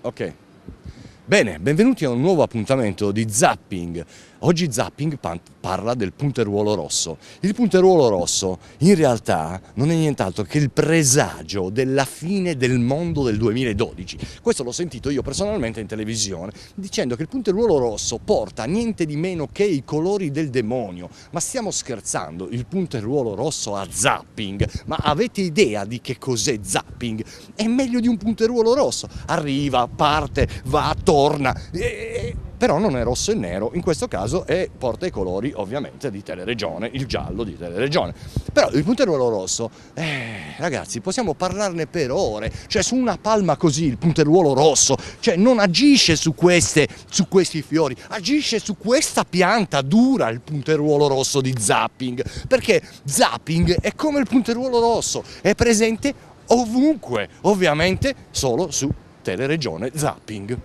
Ok. Bene, benvenuti a un nuovo appuntamento di Zapping. Oggi Zapping parla del punteruolo rosso. Il punteruolo rosso in realtà non è nient'altro che il presagio della fine del mondo del 2012. Questo l'ho sentito io personalmente in televisione, dicendo che il punteruolo rosso porta niente di meno che i colori del demonio. Ma stiamo scherzando, il punteruolo rosso ha Zapping. Ma avete idea di che cos'è Zapping? È meglio di un punteruolo rosso. Arriva, parte, va, torna. Però non è rosso e nero, in questo caso porta i colori ovviamente di Teleregione, il giallo di Teleregione. Però il punteruolo rosso, ragazzi, possiamo parlarne per ore, cioè su una palma così il punteruolo rosso, cioè non agisce su questi fiori, agisce su questa pianta dura il punteruolo rosso di Zapping, perché Zapping è come il punteruolo rosso, è presente ovunque, ovviamente solo su Teleregione Zapping.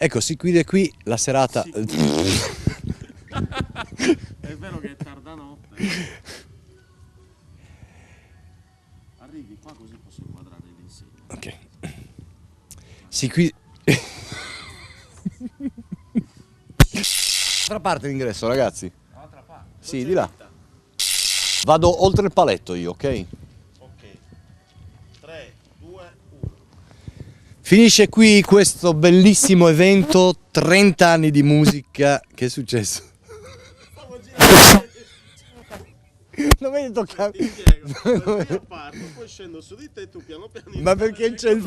Ecco, si chiude qui la serata. Sì. È vero che è tarda notte. Arrivi qua così posso inquadrare l'insegna. Ok. Si chiude. Altra parte l'ingresso, ragazzi. Dall'altra parte? Sì, di là. Vado oltre il paletto io, ok? Ok. 3, 2, 1. Finisce qui questo bellissimo evento, 30 anni di musica. Che è successo? Stavo girando. Non mi toccare. Ti spiego. Io parto, poi scendo su di te e tu piano piano. Ma perché c'è il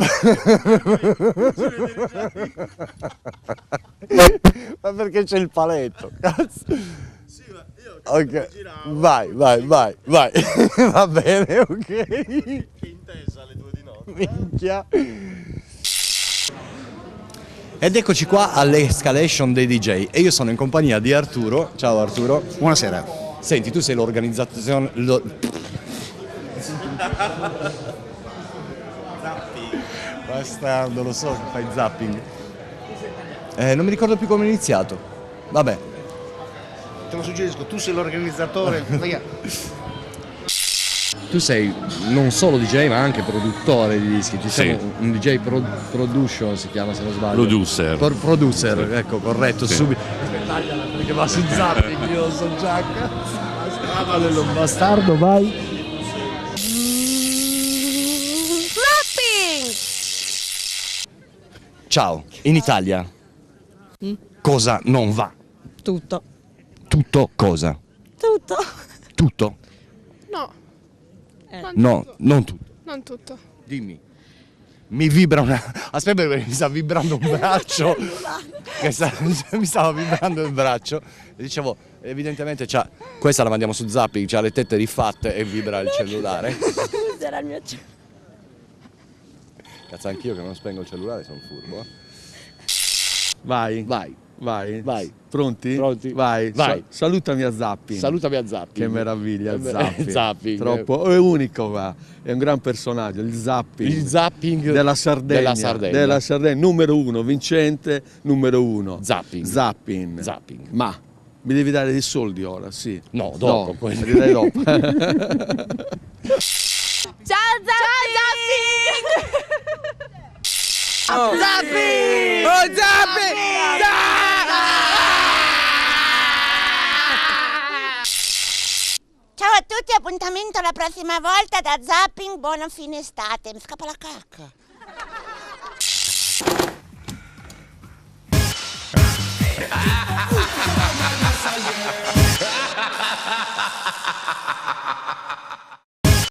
Ma perché c'è il paletto? Cazzo. Sì, ma io Ok. giravo. Vai. Va bene, ok. Che intesa alle 2 di notte. Minchia. Ed eccoci qua all'escalation dei DJ e io sono in compagnia di Arturo. Ciao Arturo. Buonasera. Senti, tu sei l'organizzazione. Bastardo, lo so che fai zapping. Non mi ricordo più come è iniziato. Vabbè. Te lo suggerisco, tu sei l'organizzatore. Tu sei non solo DJ ma anche produttore di dischi. Ci Sì. siamo un DJ production si chiama se non sbaglio. Producer. Producer, ecco, corretto, Sì. subito. Tagliala perché va su zapping, io so già. Strada dello bastardo, vai. Zapping! Ciao, in Italia cosa non va? Tutto. Tutto cosa? Tutto. Tutto? No, No, non tutto. non tutto. Dimmi. Mi vibra una. Aspetta perché mi sta vibrando un braccio. Mi stava vibrando il braccio. E dicevo, evidentemente questa la mandiamo su Zapping, c'ha le tette rifatte e vibra il cellulare. Era il mio cellulare. Cazzo, anch'io che non spengo il cellulare sono furbo. Vai. Vai. Vai. Pronti? Pronti? Vai. Vai. Salutami a Zapping. Salutami a Zapping. Che meraviglia, Zapping. Zapping. Troppo, è unico qua. È un gran personaggio, il Zapping. Il Zapping della Sardegna. Della Sardegna, numero 1, vincente, numero 1. Zapping. Ma mi devi dare dei soldi ora, sì. No, dopo. Me li dai dopo. Ciao Zapping! Zapping! Oh, Zapping! Ciao a tutti, appuntamento la prossima volta da Zapping, buona fine estate. Mi scappa la cacca.